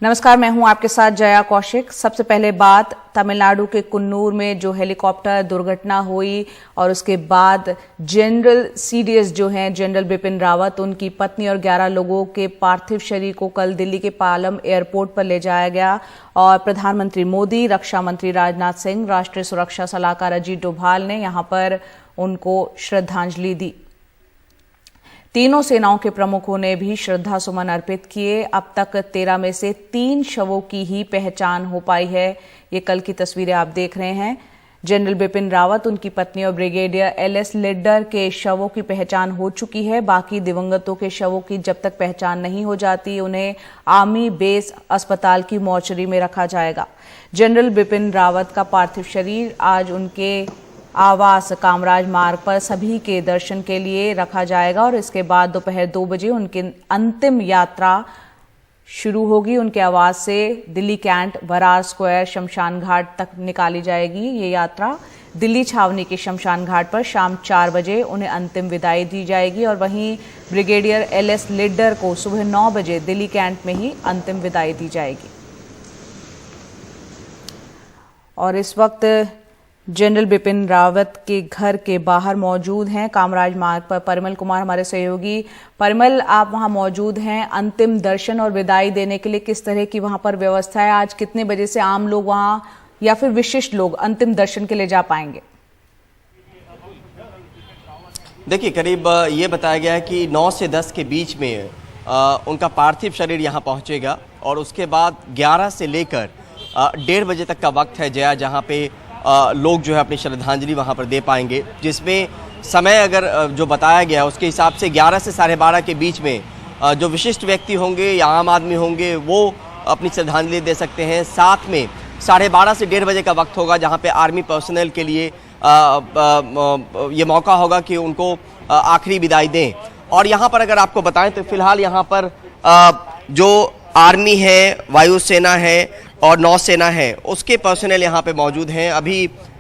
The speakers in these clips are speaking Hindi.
नमस्कार, मैं हूं आपके साथ जया कौशिक। सबसे पहले बात तमिलनाडु के कुन्नूर में जो हेलीकॉप्टर दुर्घटना हुई और उसके बाद जनरल सीडीएस जो हैं जनरल बिपिन रावत, उनकी पत्नी और 11 लोगों के पार्थिव शरीर को कल दिल्ली के पालम एयरपोर्ट पर ले जाया गया और प्रधानमंत्री मोदी, रक्षा मंत्री राजनाथ सिंह, राष्ट्रीय सुरक्षा सलाहकार अजीत डोभाल ने यहां पर उनको श्रद्धांजलि दी। तीनों सेनाओं के प्रमुखों ने भी श्रद्धा सुमन अर्पित किए। अब तक 13 में से 3 शवों की ही पहचान हो पाई है। ये कल की तस्वीरें आप देख रहे हैं। जनरल बिपिन रावत, उनकी पत्नी और ब्रिगेडियर एलएस लिड्डर के शवों की पहचान हो चुकी है। बाकी दिवंगतों के शवों की जब तक पहचान नहीं हो जाती, उन्हें आर्मी बेस अस्पताल की मॉर्चरी में रखा जाएगा। जनरल बिपिन रावत का पार्थिव शरीर आज उनके आवास कामराज मार्ग पर सभी के दर्शन के लिए रखा जाएगा और इसके बाद दोपहर 2 बजे उनकी अंतिम यात्रा शुरू होगी। उनके आवास से दिल्ली कैंट, बरार स्क्वायर, शमशान घाट तक निकाली जाएगी। ये यात्रा दिल्ली छावनी के शमशान घाट पर शाम 4 बजे उन्हें अंतिम विदाई दी जाएगी और वहीं ब्रिगेडियर एलएस लिड्डर को सुबह 9 बजे दिल्ली कैंट में ही अंतिम विदाई दी जाएगी। और इस वक्त जनरल बिपिन रावत के घर के बाहर मौजूद हैं कामराज मार्ग पर परिमल कुमार, हमारे सहयोगी। परिमल, आप वहां मौजूद हैं अंतिम दर्शन और विदाई देने के लिए। किस तरह की वहां पर व्यवस्था है? आज कितने बजे से आम लोग वहां या फिर विशिष्ट लोग अंतिम दर्शन के लिए जा पाएंगे? देखिए, करीब ये बताया गया है कि 9 से 10 के बीच में उनका पार्थिव शरीर यहाँ पहुँचेगा और उसके बाद 11 से लेकर 1:30 बजे तक का वक्त है जया, जहाँ पे लोग जो है अपनी श्रद्धांजलि वहाँ पर दे पाएंगे। जिसमें समय अगर जो बताया गया है उसके हिसाब से 11 से 12:30 के बीच में जो विशिष्ट व्यक्ति होंगे या आम आदमी होंगे वो अपनी श्रद्धांजलि दे सकते हैं। साथ में 12:30 से 1:30 बजे का वक्त होगा जहाँ पे आर्मी पर्सनल के लिए ये मौका होगा कि उनको आखिरी विदाई दें। और यहाँ पर अगर आपको बताएं तो फिलहाल यहाँ पर जो आर्मी है, वायुसेना है और नौसेना है, उसके पर्सनल यहाँ पे मौजूद हैं। अभी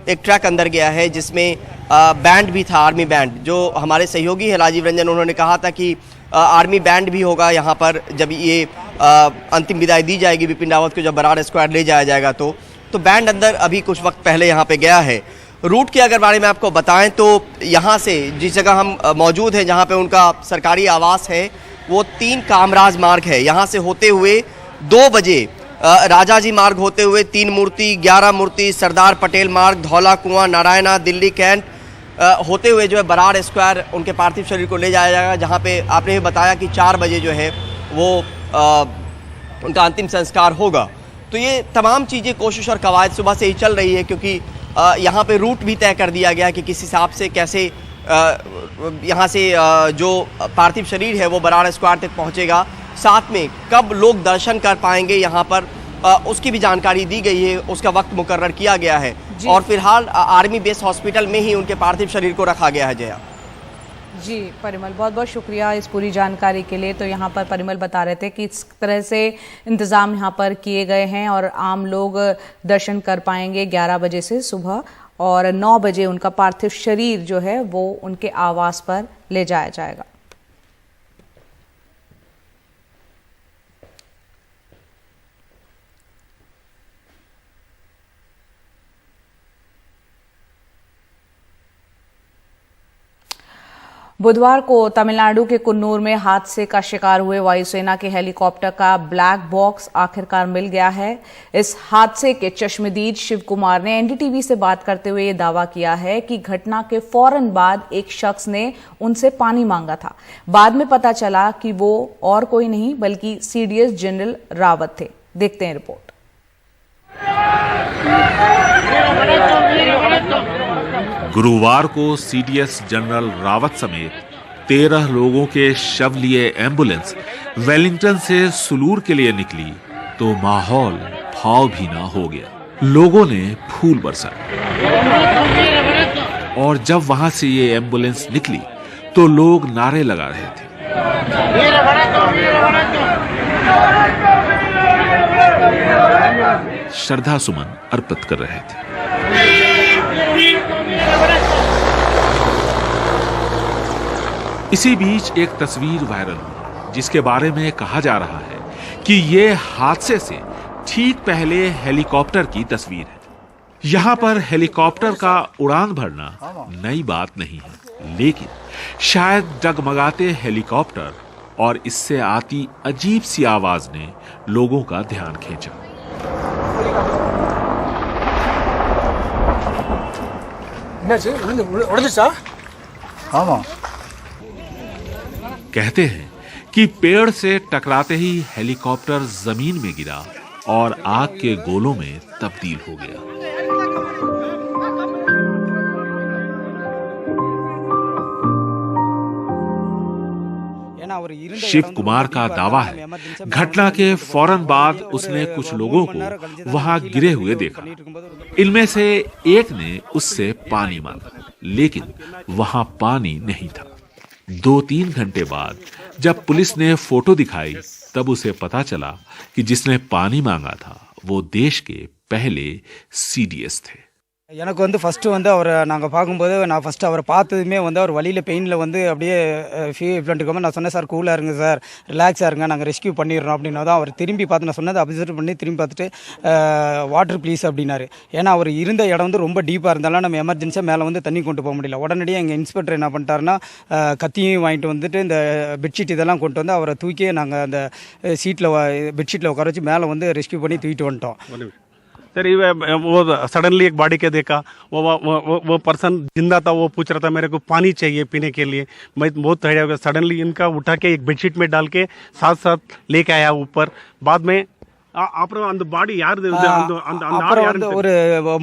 एक ट्रक अंदर गया है जिसमें बैंड भी था, आर्मी बैंड। जो हमारे सहयोगी है राजीव रंजन, उन्होंने कहा था कि आर्मी बैंड भी होगा यहाँ पर जब ये अंतिम विदाई दी जाएगी बिपिन रावत को, जब बरार स्क्वायर ले जाया जाएगा तो बैंड अंदर अभी कुछ वक्त पहले यहाँ पे गया है। रूट के अगर बारे में आपको बताएं तो यहाँ से जिस जगह हम मौजूद हैं, जहाँ पे उनका सरकारी आवास है, वो 3 कामराज मार्ग है। यहाँ से होते हुए 2 बजे राजाजी मार्ग होते हुए 3 मूर्ति, 11 मूर्ति, सरदार पटेल मार्ग, धौला कुआं, नारायणा, दिल्ली कैंट होते हुए जो है बरार स्क्वायर उनके पार्थिव शरीर को ले जाया जाएगा, जहाँ पे आपने भी बताया कि 4 बजे जो है वो उनका अंतिम संस्कार होगा। तो ये तमाम चीज़ें, कोशिश और कवायद सुबह से ही चल रही है, क्योंकि यहाँ पे रूट भी तय कर दिया गया है कि किस हिसाब से कैसे यहाँ से जो पार्थिव शरीर है वो बरार स्क्वायर तक पहुँचेगा। साथ में कब लोग दर्शन कर पाएंगे यहाँ पर उसकी भी जानकारी दी गई है, उसका वक्त मुकर्रर किया गया है और फिलहाल आर्मी बेस हॉस्पिटल में ही उनके पार्थिव शरीर को रखा गया है। जया जी, परिमल, बहुत बहुत शुक्रिया इस पूरी जानकारी के लिए। तो यहाँ पर परिमल बता रहे थे कि इस तरह से इंतज़ाम यहाँ पर किए गए हैं और आम लोग दर्शन कर पाएंगे 11 बजे से सुबह और 9 बजे उनका पार्थिव शरीर जो है वो उनके आवास पर ले जाया जाएगा। बुधवार को तमिलनाडु के कुन्नूर में हादसे का शिकार हुए वायुसेना के हेलीकॉप्टर का ब्लैक बॉक्स आखिरकार मिल गया है। इस हादसे के चश्मदीद शिव कुमार ने एनडीटीवी से बात करते हुए ये दावा किया है कि घटना के फौरन बाद एक शख्स ने उनसे पानी मांगा था। बाद में पता चला कि वो और कोई नहीं बल्कि सीडीएस जनरल रावत थे। देखते हैं रिपोर्ट। गुरुवार को सीडीएस जनरल रावत समेत 13 लोगों के शव लिए एम्बुलेंस वेलिंगटन से सुलूर के लिए निकली तो माहौल भाव भीना हो गया। लोगों ने फूल बरसाए और जब वहां से ये एम्बुलेंस निकली तो लोग नारे लगा रहे थे। श्रद्धा सुमन अर्पित कर रहे थे। इसी बीच एक तस्वीर वायरल हुई जिसके बारे में कहा जा रहा है कि ये हादसे से ठीक पहले हेलीकॉप्टर की तस्वीर है। यहाँ पर हेलीकॉप्टर का उड़ान भरना नई बात नहीं है, लेकिन शायद डगमगाते हेलीकॉप्टर और इससे आती अजीब सी आवाज ने लोगों का ध्यान खींचा। कहते हैं कि पेड़ से टकराते ही हेलीकॉप्टर जमीन में गिरा और आग के गोलों में तब्दील हो गया। शिव कुमार का दावा है, घटना के फौरन बाद उसने कुछ लोगों को वहां गिरे हुए देखा। इनमें से एक ने उससे पानी मांगा, लेकिन वहां पानी नहीं था। 2-3 घंटे बाद जब पुलिस ने फोटो दिखाई, तब उसे पता चला कि जिसने पानी मांगा था वो देश के पहले सीडीएस थे। எனக்கு வந்து ஃபர்ஸ்ட் வந்து அவரை நாங்கள் பார்க்கும்போது நான் ஃபர்ஸ்ட் அவரை பார்த்ததுமே வந்து அவர் வழியில் பெயினில் வந்து அப்படியே ஃபீல் இருக்கும்போது நான் சொன்னேன், சார் கூலாக இருங்க சார், ரிலாக்ஸாக இருங்க, நாங்கள் ரெஸ்கியூ பண்ணிடுறோம் அப்படின்னா தான் அவர் திரும்பி பார்த்து நான் சொன்னதை அப்சர்வ் பண்ணி திரும்பி பார்த்துட்டு வாட்டர் ப்ளீஸ் அப்படின்னாரு. ஏன்னா அவர் இருந்த இடம் வந்து ரொம்ப டீப்பாக இருந்தாலும் நம்ம எமர்ஜென்சியாக மேலே வந்து தண்ணி கொண்டு போக முடியல. உடனடியாக எங்கள் இன்ஸ்பெக்டர் என்ன பண்ணிட்டாருன்னா கத்தியும் வாங்கிட்டு வந்துட்டு இந்த பெட்ஷீட் இதெல்லாம் கொண்டு வந்து அவரை தூக்கி நாங்கள் அந்த சீட்டில் பெட்ஷீட்டில் உட்கார வச்சு மேலே வந்து ரெஸ்கியூ பண்ணி தூக்கிட்டு வந்துட்டோம். सर वो सडनली एक बॉडी के देखा, वो पर्सन जिंदा था, वो पूछ रहा था मेरे को पानी चाहिए पीने के लिए। मैं बहुत तैयार हो गया, सडनली इनका उठा के एक बेडशीट में डाल के साथ साथ लेके आया ऊपर। बाद में அப்புறம் அந்த பாடி யாரு அப்புறம் வந்து ஒரு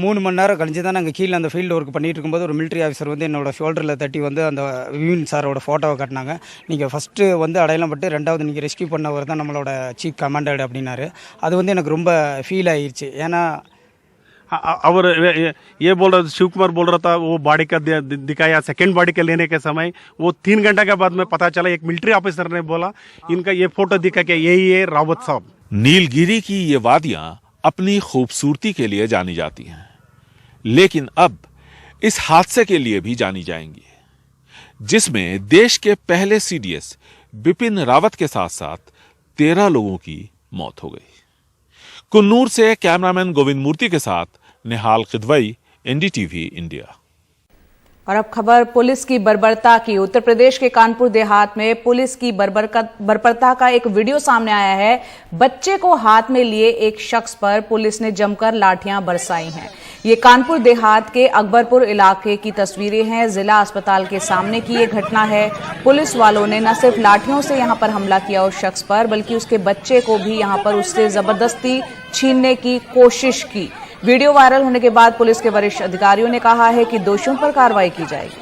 3 மணி நேரம் கழிஞ்சு தான் நாங்கள் கீழே அந்த ஃபீல்டு ஒர்க் பண்ணிட்டு இருக்கும்போது ஒரு மிலிட்ரி ஆஃபீஸர் வந்து என்னோட ஷோல்டரில் தட்டி வந்து அந்த வியூன் சாரோட ஃபோட்டோவை காட்டினாங்க. நீங்கள் ஃபஸ்ட்டு வந்து அடையாளம் பட்டு 2வது நீங்கள் ரெஸ்கியூ பண்ணவர் தான் நம்மளோட சீஃப் கமாண்டர் அப்படின்னாரு. அது வந்து எனக்கு ரொம்ப ஃபீல் ஆயிடுச்சு. ஏன்னா और ये बोल रहा, शिव कुमार बोल रहा था वो बॉडी का दिखाया। सेकंड बॉडी के लेने के समय वो 3 घंटे के बाद में पता चला, एक मिलिट्री ऑफिसर ने बोला इनका ये फोटो दिखा के यही है रावत साहब। नीलगिरी की ये वादियां अपनी खूबसूरती के लिए जानी जाती हैं, लेकिन अब इस हादसे के लिए भी जानी जाएंगी, जिसमें देश के पहले सीडीएस बिपिन रावत के साथ साथ 13 लोगों की मौत हो गई। कुन्नूर से कैमरामैन गोविंद मूर्ति के साथ निहाल खिदवई, एनडीटीवी इंडिया। और अब खबर पुलिस की बर्बरता की। उत्तर प्रदेश के कानपुर देहात में पुलिस की बर्बरता का एक वीडियो सामने आया है। बच्चे को हाथ में लिए एक शख्स पर पुलिस ने जमकर लाठियां बरसाई हैं। ये कानपुर देहात के अकबरपुर इलाके की तस्वीरें हैं। जिला अस्पताल के सामने की ये घटना है। पुलिस वालों ने न सिर्फ लाठियों से यहां पर हमला किया उस शख्स पर, बल्कि उसके बच्चे को भी यहां पर उससे जबरदस्ती छीनने की कोशिश की। वीडियो वायरल होने के बाद पुलिस के वरिष्ठ अधिकारियों ने कहा है कि दोषियों पर कार्रवाई की जाएगी।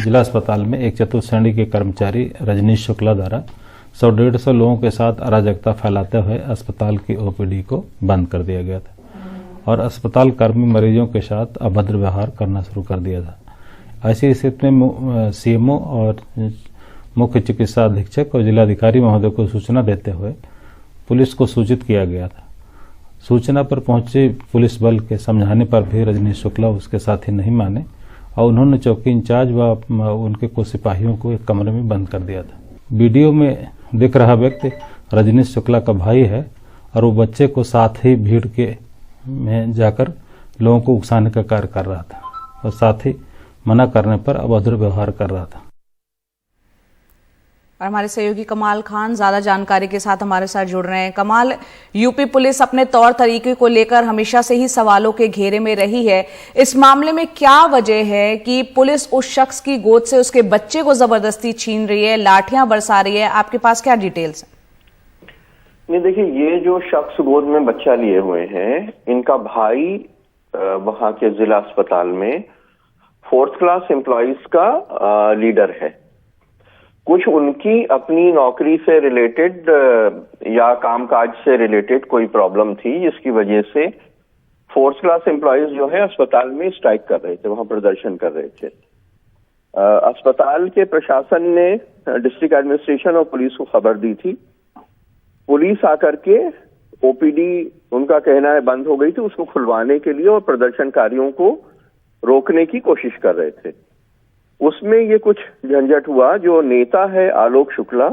जिला अस्पताल में एक चतुर्थ श्रेणी के कर्मचारी रजनीश शुक्ला द्वारा 100-150 लोगों के साथ अराजकता फैलाते हुए अस्पताल की ओपीडी को बंद कर दिया गया था और अस्पताल कर्मी मरीजों के साथ अभद्र व्यवहार करना शुरू कर दिया था। ऐसी स्थिति में सीएमओ और मुख्य चिकित्सा अधीक्षक और जिलाधिकारी महोदय को सूचना देते हुए पुलिस को सूचित किया गया था। सूचना पर पहुंचे पुलिस बल के समझाने पर भी रजनीश शुक्ला उसके साथी नहीं माने और उन्होंने चौकी इंचार्ज व उनके कुछ सिपाहियों को एक कमरे में बंद कर दिया था। वीडियो में दिख रहा व्यक्ति रजनीश शुक्ला का भाई है और वो बच्चे को साथ ही भीड़ के में जाकर लोगों को उकसाने का कार्य कर रहा था और साथ ही मना करने पर अभद्र व्यवहार कर रहा था। और हमारे सहयोगी कमाल खान ज्यादा जानकारी के साथ हमारे साथ जुड़ रहे हैं। कमाल, यूपी पुलिस अपने तौर तरीके को लेकर हमेशा से ही सवालों के घेरे में रही है। इस मामले में क्या वजह है कि पुलिस उस शख्स की गोद से उसके बच्चे को जबरदस्ती छीन रही है, लाठियां बरसा रही है? आपके पास क्या डिटेल्स हैं? नहीं, देखिए, ये जो शख्स गोद में बच्चा लिए हुए हैं, इनका भाई वहां के जिला अस्पताल में 4th क्लास एम्प्लॉइज का लीडर है। कुछ उनकी अपनी नौकरी से रिलेटेड या कामकाज से रिलेटेड कोई प्रॉब्लम थी, जिसकी वजह से 4th क्लास एम्प्लॉइज जो है अस्पताल में स्ट्राइक कर रहे थे, वहां प्रदर्शन कर रहे थे। अस्पताल के प्रशासन ने डिस्ट्रिक्ट एडमिनिस्ट्रेशन और पुलिस को खबर दी थी। पुलिस आकर के ओपीडी, उनका कहना है, बंद हो गई थी, उसको खुलवाने के लिए और प्रदर्शनकारियों को रोकने की कोशिश कर रहे थे। उसमें ये कुछ झंझट हुआ। जो नेता है आलोक शुक्ला,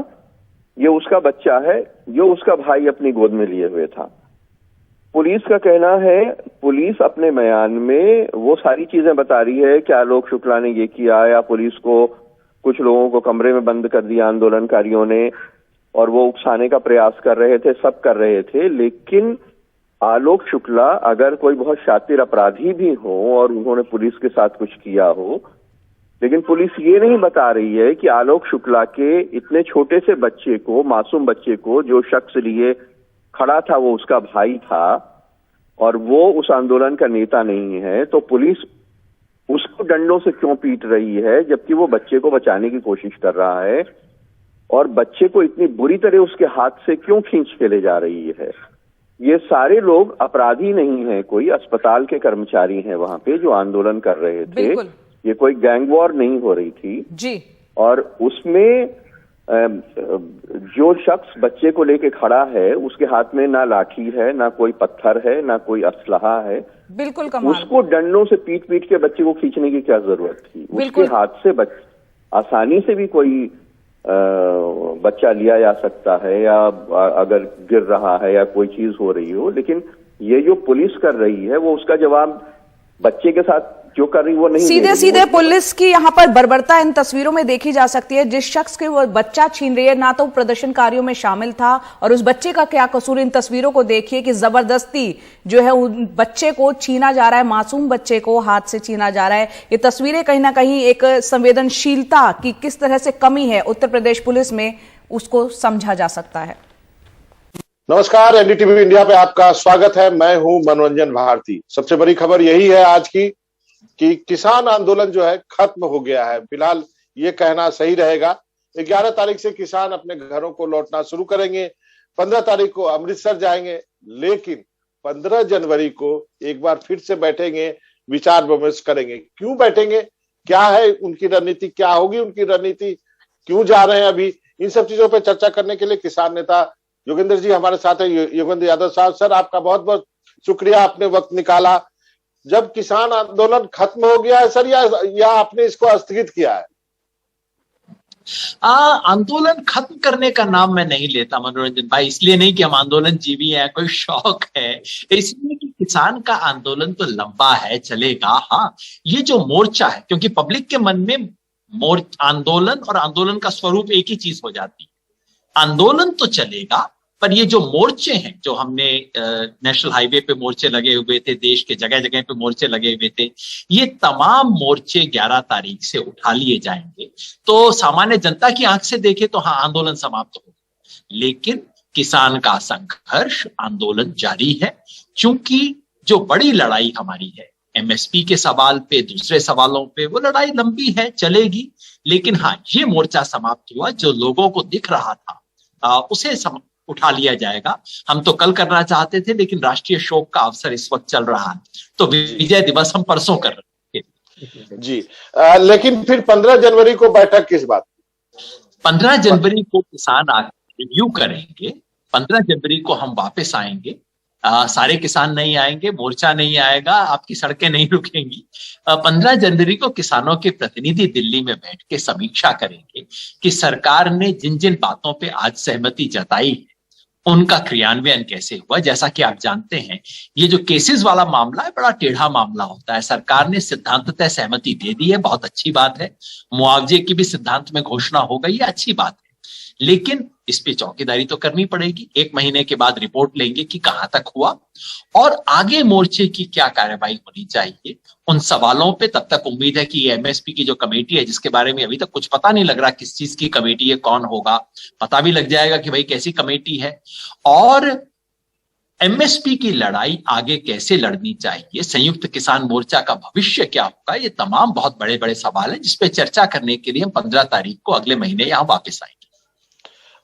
ये उसका बच्चा है जो उसका भाई अपनी गोद में लिए हुए था। पुलिस का कहना है, पुलिस अपने बयान में वो सारी चीजें बता रही है कि आलोक शुक्ला ने ये किया, या पुलिस को कुछ लोगों को कमरे में बंद कर दिया आंदोलनकारियों ने और वो उकसाने का प्रयास कर रहे थे, सब कर रहे थे। लेकिन आलोक शुक्ला अगर कोई बहुत शातिर अपराधी भी हो और उन्होंने पुलिस के साथ कुछ किया हो, लेकिन पुलिस ये नहीं बता रही है कि आलोक शुक्ला के इतने छोटे से बच्चे को, मासूम बच्चे को जो शख्स लिए खड़ा था वो उसका भाई था और वो उस आंदोलन का नेता नहीं है, तो पुलिस उसको डंडों से क्यों पीट रही है जबकि वो बच्चे को बचाने की कोशिश कर रहा है, और बच्चे को इतनी बुरी तरह उसके हाथ से क्यों खींच के ले जा रही है। ये सारे लोग अपराधी नहीं हैं, कोई अस्पताल के कर्मचारी हैं वहां पे जो आंदोलन कर रहे थे। ये कोई गैंग वॉर नहीं हो रही थी जी। और उसमें जो शख्स बच्चे को लेके खड़ा है उसके हाथ में ना लाठी है, ना कोई पत्थर है, ना कोई असलहा है। बिल्कुल कमाल। उसको डंडों से पीट पीट के बच्चे को खींचने की क्या जरूरत थी? उसके हाथ से आसानी से भी कोई बच्चा लिया जा सकता है, या अगर गिर रहा है या कोई चीज हो रही हो। लेकिन ये जो पुलिस कर रही है वो उसका जवाब बच्चे के साथ जो कर रही वो नहीं। सीधे सीधे पुलिस की यहाँ पर बर्बरता इन तस्वीरों में देखी जा सकती है। जिस शख्स के वो बच्चा छीन रही है, ना तो प्रदर्शनकारियों में शामिल था और उस बच्चे का क्या कसूर। इन तस्वीरों को देखिए कि जबरदस्ती जो है उन बच्चे को छीना जा रहा है, मासूम बच्चे को हाथ से छीना जा रहा है। ये तस्वीरें कहीं ना कहीं एक संवेदनशीलता की किस तरह से कमी है उत्तर प्रदेश पुलिस में, उसको समझा जा सकता है। नमस्कार, एनडीटीवी इंडिया पे आपका स्वागत है। मैं हूं मनोरंजन भारती। सबसे बड़ी खबर यही है आज की कि किसान आंदोलन जो है खत्म हो गया है। फिलहाल ये कहना सही रहेगा। 11 तारीख से किसान अपने घरों को लौटना शुरू करेंगे, 15 तारीख को अमृतसर जाएंगे, लेकिन 15 जनवरी को एक बार फिर से बैठेंगे, विचार विमर्श करेंगे। क्यों बैठेंगे, क्या है उनकी रणनीति, क्या होगी उनकी रणनीति, क्यों जा रहे हैं अभी, इन सब चीजों पर चर्चा करने के लिए किसान नेता योगेंद्र जी हमारे साथ है। योगेंद्र यादव साहब, सर आपका बहुत बहुत शुक्रिया, आपने वक्त निकाला। जब किसान आंदोलन खत्म हो गया है सर, या आपने इसको स्थगित किया है? आंदोलन खत्म करने का नाम मैं नहीं लेता मनोरंजन भाई, इसलिए नहीं कि हम आंदोलन जीवी हैं, कोई शौक है, इसलिए कि किसान का आंदोलन तो लंबा है, चलेगा। हाँ, ये जो मोर्चा है, क्योंकि पब्लिक के मन में आंदोलन और आंदोलन का स्वरूप एक ही चीज हो जाती है। आंदोलन तो चलेगा, पर ये जो मोर्चे हैं, जो हमने नेशनल हाईवे पे मोर्चे लगे हुए थे, देश के जगह जगह पे मोर्चे लगे हुए थे, ये तमाम मोर्चे 11 तारीख से उठा लिए जाएंगे। तो सामान्य जनता की आंख से देखे तो हाँ, आंदोलन समाप्त हो, लेकिन किसान का संघर्ष, आंदोलन जारी है। क्योंकि जो बड़ी लड़ाई हमारी है एमएसपी के सवाल पे, दूसरे सवालों पे, वो लड़ाई लंबी है, चलेगी। लेकिन हाँ, ये मोर्चा समाप्त हुआ, जो लोगों को दिख रहा था उसे उठा लिया जाएगा। हम तो कल करना चाहते थे, लेकिन राष्ट्रीय शोक का अवसर इस वक्त चल रहा है, तो विजय दिवस हम परसों कर रहे थे जी। लेकिन फिर 15 जनवरी को बैठक किस बात? 15 जनवरी को किसान रिव्यू करेंगे, 15 जनवरी को हम वापस आएंगे। सारे किसान नहीं आएंगे, मोर्चा नहीं आएगा, आपकी सड़कें नहीं रुकेंगी। 15 जनवरी को किसानों के प्रतिनिधि दिल्ली में बैठ के समीक्षा करेंगे कि सरकार ने जिन जिन बातों पे आज सहमति जताई है उनका क्रियान्वयन कैसे हुआ। जैसा कि आप जानते हैं, ये जो केसेस वाला मामला है, बड़ा टेढ़ा मामला होता है। सरकार ने सिद्धांततः सहमति दे दी है, बहुत अच्छी बात है। मुआवजे की भी सिद्धांत में घोषणा हो गई है, अच्छी बात है। लेकिन इस पे चौकीदारी तो करनी पड़ेगी। 1 महीने के बाद रिपोर्ट लेंगे कि कहां तक हुआ और आगे मोर्चे की क्या कार्रवाई होनी चाहिए। उन सवालों पे तब तक उम्मीद है कि एमएसपी की जो कमेटी है, जिसके बारे में अभी तक कुछ पता नहीं लग रहा किस चीज की कमेटी है, कौन होगा, पता भी लग जाएगा कि भाई कैसी कमेटी है, और एमएसपी की लड़ाई आगे कैसे लड़नी चाहिए, संयुक्त किसान मोर्चा का भविष्य क्या होगा। ये तमाम बहुत बड़े बड़े सवाल है जिसपे चर्चा करने के लिए हम 15 तारीख को अगले महीने यहाँ वापस आएंगे।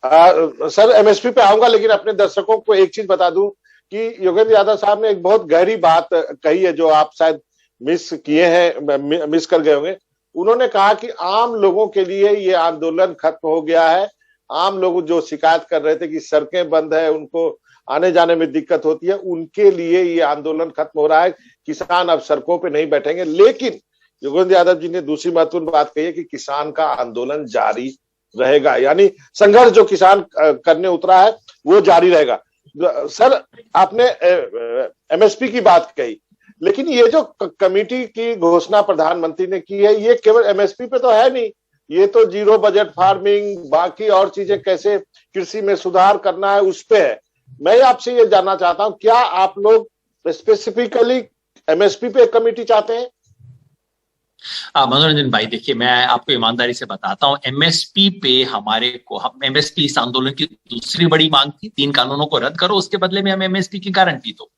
सर एमएसपी पे आऊंगा, लेकिन अपने दर्शकों को एक चीज बता दूं कि योगेंद्र यादव साहब ने एक बहुत गहरी बात कही है जो आप शायद मिस किए हैं, मिस कर गए होंगे। उन्होंने कहा कि आम लोगों के लिए ये आंदोलन खत्म हो गया है। आम लोग जो शिकायत कर रहे थे कि सड़कें बंद है, उनको आने जाने में दिक्कत होती है, उनके लिए ये आंदोलन खत्म हो रहा है। किसान अब सड़कों पे नहीं बैठेंगे। लेकिन योगेंद्र यादव जी ने दूसरी महत्वपूर्ण बात कही है कि किसान का आंदोलन जारी रहेगा, यानी संघर्ष जो किसान करने उतरा है वो जारी रहेगा। सर, आपने एमएसपी की बात कही, लेकिन ये जो कमेटी की घोषणा प्रधानमंत्री ने की है, ये केवल एमएसपी पे तो है नहीं, ये तो जीरो बजट फार्मिंग, बाकी और चीजें कैसे कृषि में सुधार करना है उस पे है। मैं आपसे ये जानना चाहता हूं, क्या आप लोग स्पेसिफिकली एमएसपी पे कमेटी चाहते हैं? मनोरंजन भाई, देखिए मैं आपको ईमानदारी से बताता हूं, एमएसपी पे एमएसपी इस आंदोलन की दूसरी बड़ी मांग थी, 3 कानूनों को रद्द करो, उसके बदले में हमें एमएसपी की गारंटी दो।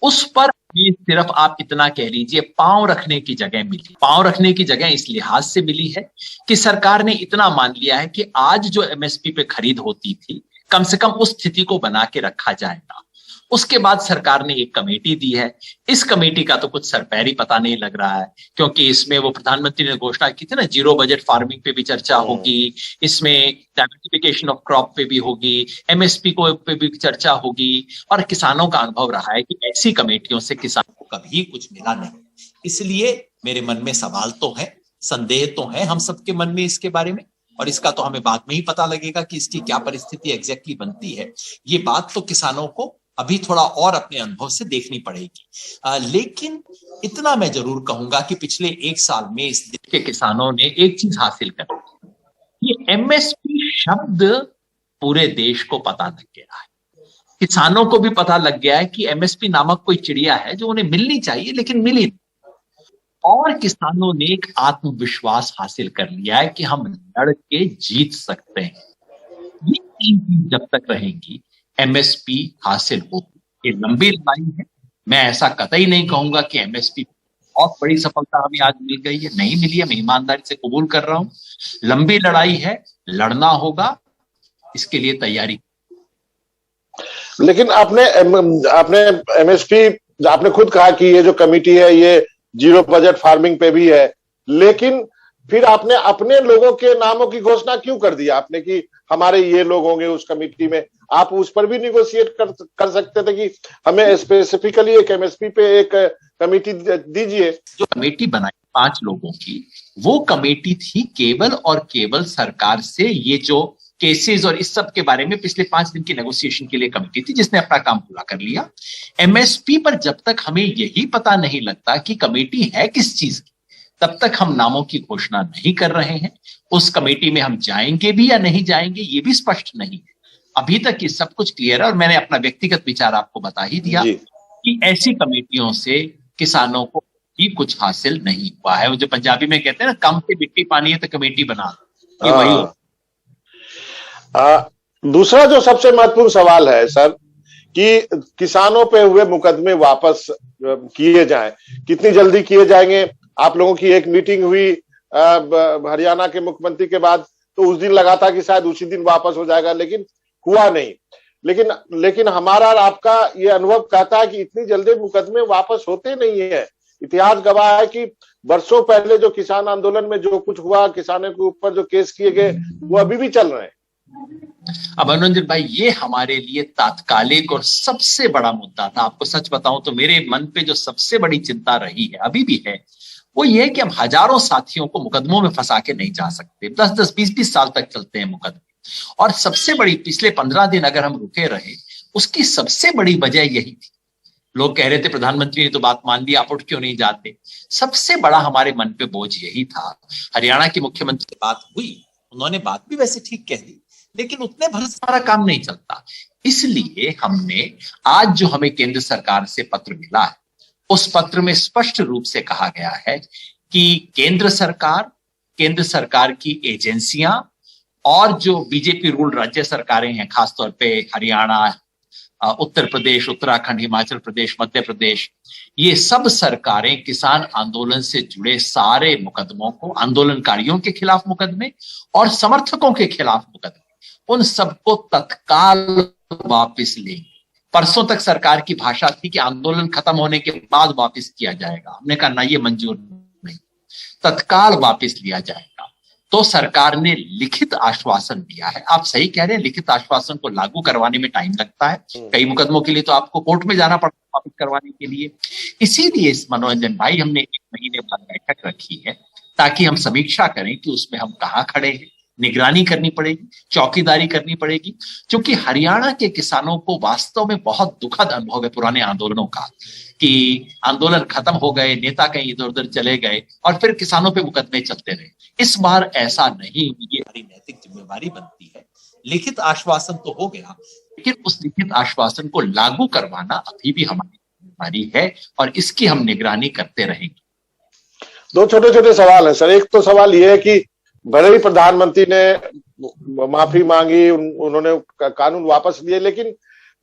उस पर सिर्फ आप इतना कह लीजिए पांव रखने की जगह मिली। पांव रखने की जगह इस लिहाज से मिली है कि सरकार ने इतना मान लिया है कि आज जो एमएसपी पे खरीद होती थी, कम से कम उस स्थिति को बना के रखा जाएगा। उसके बाद सरकार ने एक कमेटी दी है। इस कमेटी का तो कुछ सरपैरी पता नहीं लग रहा है, क्योंकि इसमें वो प्रधानमंत्री ने घोषणा की थी ना, जीरो बजट फार्मिंग पे भी चर्चा होगी, इसमें डाइवर्सिफिकेशन ऑफ क्रॉप पे भी होगी, एमएसपी को पे भी चर्चा होगी। और किसानों का अनुभव रहा है कि ऐसी कमेटियों से किसान को कभी कुछ मिला नहीं। इसलिए मेरे मन में सवाल तो है, संदेह तो है हम सबके मन में इसके बारे में, और इसका तो हमें बाद में ही पता लगेगा कि इसकी क्या परिस्थिति एग्जैक्टली बनती है। ये बात तो किसानों को अभी थोड़ा और अपने अनुभव से देखनी पड़ेगी। लेकिन इतना मैं जरूर कहूंगा कि पिछले 1 साल में इस देश के किसानों ने एक चीज हासिल कर ली, ये एमएसपी शब्द पूरे देश को पता लग गया है। किसानों को भी पता लग गया है कि एमएसपी नामक कोई चिड़िया है जो उन्हें मिलनी चाहिए लेकिन मिली नहीं। और किसानों ने एक आत्मविश्वास हासिल कर लिया है कि हम लड़ के जीत सकते हैं। ये 3 चीज जब तक रहेंगी, एमएसपी हासिल होगी। ये लंबी लड़ाई है, मैं ऐसा कतई नहीं कहूंगा कि एमएसपी बहुत बड़ी सफलता हमें आज मिल गई है, नहीं मिली है, मैं ईमानदारी से कबूल कर रहा हूं। लंबी लड़ाई है, लड़ना होगा, इसके लिए तैयारी। लेकिन आपने एमएसपी, आपने खुद कहा कि ये जो कमेटी है ये जीरो बजट फार्मिंग पे भी है, लेकिन फिर आपने अपने लोगों के नामों की घोषणा क्यों कर दिया आपने कि हमारे ये लोग होंगे उस कमेटी में? आप उस पर भी निगोशिएट कर सकते थे कि हमें स्पेसिफिकली एक एमएसपी पे एक कमेटी दीजिए। जो कमेटी बनाई 5 लोगों की, वो कमेटी थी केवल और केवल सरकार से ये जो केसेस और इस सब के बारे में पिछले 5 दिन की नेगोशिएशन के लिए कमेटी थी, जिसने अपना काम पूरा कर लिया। एमएसपी पर जब तक हमें यही पता नहीं लगता कि कमेटी है किस चीज की, तब तक हम नामों की घोषणा नहीं कर रहे हैं। उस कमेटी में हम जाएंगे भी या नहीं जाएंगे ये भी स्पष्ट नहीं है। अभी तक ये सब कुछ क्लियर है, और मैंने अपना व्यक्तिगत विचार आपको बता ही दिया कि ऐसी कमेटियों से किसानों को भी कुछ हासिल नहीं हुआ है। वो जो पंजाबी में कहते हैं ना, कम से मिट्टी पानी है तो कमेटी बना दो, ये वही हो। दूसरा जो सबसे महत्वपूर्ण सवाल है सर, कि किसानों पे हुए मुकदमे वापस किए जाएं, कितनी जल्दी किए जाएंगे? आप लोगों की एक मीटिंग हुई हरियाणा के मुख्यमंत्री के बाद, तो उस दिन लगा था कि शायद उसी दिन वापस हो जाएगा, लेकिन हुआ नहीं। लेकिन हमारा और आपका ये अनुभव कहता है कि इतनी जल्दी मुकदमे वापस होते नहीं है। इतिहास गवाह है कि वर्षों पहले जो किसान आंदोलन में जो कुछ हुआ, किसानों के ऊपर जो केस किए गए, वो अभी भी चल रहे हैं। अब मनोरंजन भाई, ये हमारे लिए तात्कालिक और सबसे बड़ा मुद्दा था। आपको सच बताऊं तो मेरे मन पे जो सबसे बड़ी चिंता रही है, अभी भी है, वो ये है कि हम हजारों साथियों को मुकदमों में फंसा के नहीं जा सकते। 10-10, 20-20 साल तक चलते हैं मुकदमे। और सबसे बड़ी, पिछले 15 दिन अगर हम रुके रहे, उसकी सबसे बड़ी वजह यही थी। लोग कह रहे थे प्रधानमंत्री ने तो बात मान ली, आप उठ क्यों नहीं जाते? सबसे बड़ा हमारे मन पे बोझ यही था। हरियाणा की मुख्यमंत्री से बात हुई, उन्होंने बात भी वैसे ठीक कह दी, लेकिन उतने भर सारा काम नहीं चलता। इसलिए हमने आज जो हमें केंद्र सरकार से पत्र मिला है, उस पत्र में स्पष्ट रूप से कहा गया है कि केंद्र सरकार की एजेंसियां और जो बीजेपी रूल राज्य सरकारें हैं, खासतौर पे हरियाणा, उत्तर प्रदेश, उत्तराखंड, हिमाचल प्रदेश, मध्य प्रदेश, ये सब सरकारें किसान आंदोलन से जुड़े सारे मुकदमों को, आंदोलनकारियों के खिलाफ मुकदमे और समर्थकों के खिलाफ मुकदमे, उन सबको तत्काल वापस लेंगे। परसों तक सरकार की भाषा थी कि आंदोलन खत्म होने के बाद वापस किया जाएगा। हमने कहा ना, ये मंजूर नहीं, तत्काल वापस लिया जाएगा। तो सरकार ने लिखित आश्वासन दिया है। आप सही कह रहे हैं, लिखित आश्वासन को लागू करवाने में टाइम लगता है। कई मुकदमों के लिए तो आपको कोर्ट में जाना पड़ता है वापस करवाने के लिए। इसीलिए इस मनोरंजन भाई, हमने एक महीने बाद बैठक रखी है ताकि हम समीक्षा करें कि उसमें हम कहाँ खड़े हैं। निगरानी करनी पड़ेगी, चौकीदारी करनी पड़ेगी, क्योंकि हरियाणा के किसानों को वास्तव में बहुत दुखद अनुभव है पुराने आंदोलनों का, कि आंदोलन खत्म हो गए, नेता कहीं इधर उधर चले गए और फिर किसानों पे मुकदमे चलते रहे। इस बार ऐसा नहीं, ये हमारी नैतिक जिम्मेवारी बनती है। लिखित आश्वासन तो हो गया, लेकिन उस लिखित आश्वासन को लागू करवाना अभी भी हमारी जिम्मेवारी है और इसकी हम निगरानी करते रहेंगे। दो छोटे छोटे सवाल है सर। एक तो सवाल ये है कि भले ही प्रधानमंत्री ने माफी मांगी, उन्होंने कानून वापस लिए, लेकिन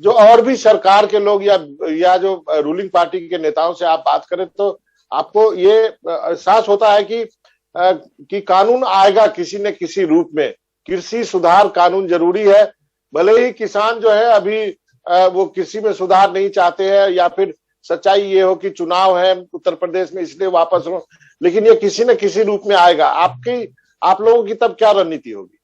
जो और भी सरकार के लोग या जो रूलिंग पार्टी के नेताओं से आप बात करें तो आपको ये एहसास होता है कि कानून आएगा किसी न किसी रूप में। कृषि सुधार कानून जरूरी है, भले ही किसान जो है अभी वो कृषि में सुधार नहीं चाहते हैं, या फिर सच्चाई ये हो कि चुनाव है उत्तर प्रदेश में इसलिए वापस हो, लेकिन ये किसी न किसी रूप में आएगा। आप लोगों की तब क्या रणनीति होगी?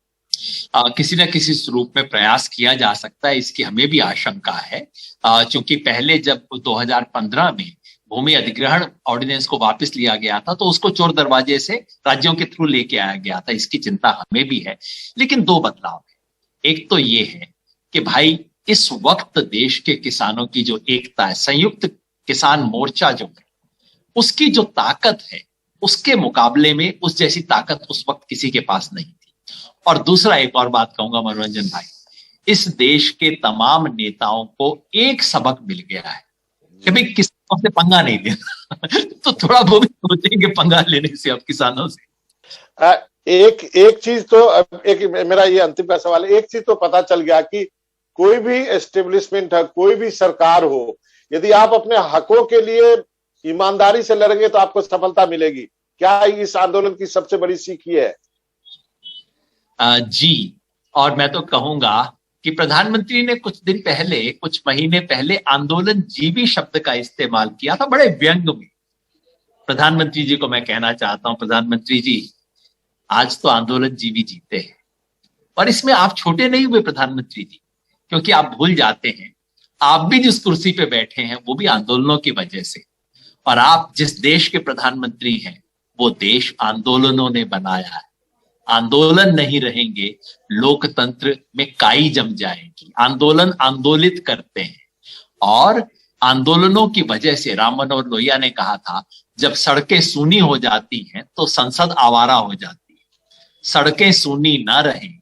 किसी न किसी रूप में प्रयास किया जा सकता है, इसकी हमें भी आशंका है, क्योंकि पहले जब 2015 में भूमि अधिग्रहण ऑर्डिनेंस को वापस लिया गया था तो उसको चोर दरवाजे से राज्यों के थ्रू लेके आया गया था। इसकी चिंता हमें भी है, लेकिन दो बदलाव है। एक तो ये है कि भाई इस वक्त देश के किसानों की जो एकता है, संयुक्त किसान मोर्चा जो है, उसकी जो ताकत है उसके मुकाबले में उस जैसी ताकत उस वक्त किसी के पास नहीं थी। और दूसरा एक और बात कहूंगा मनोरंजन भाई, इस देश के तमाम नेताओं को एक सबक मिल गया है कि भाई किसानों से पंगा नहीं लेना तो थोड़ा वो भी सोचेंगे पंगा लेने से अब किसानों से। एक चीज तो, एक मेरा ये अंतिम का सवाल है, एक चीज तो पता चल गया कि कोई भी एस्टेब्लिशमेंट है, कोई भी सरकार हो, यदि आप अपने हकों के लिए ईमानदारी से लड़ेंगे तो आपको सफलता मिलेगी। क्या इस आंदोलन की सबसे बड़ी सीख ये है? जी, और मैं तो कहूंगा कि प्रधानमंत्री ने कुछ दिन पहले, कुछ महीने पहले आंदोलन जीवी शब्द का इस्तेमाल किया था, बड़े व्यंग में। प्रधानमंत्री जी को मैं कहना चाहता हूं, प्रधानमंत्री जी आज तो आंदोलन जीवी जीते हैं, और इसमें आप छोटे नहीं हुए प्रधानमंत्री जी, क्योंकि आप भूल जाते हैं आप भी जिस कुर्सी पे बैठे हैं वो भी आंदोलनों की वजह से, और आप जिस देश के प्रधानमंत्री हैं वो देश आंदोलनों ने बनाया है। आंदोलन नहीं रहेंगे, लोकतंत्र में काई जम जाएगी। आंदोलन आंदोलित करते हैं, और आंदोलनों की वजह से राम मनोहर लोहिया ने कहा था, जब सड़कें सूनी हो जाती हैं तो संसद आवारा हो जाती है। सड़कें सूनी ना रहे,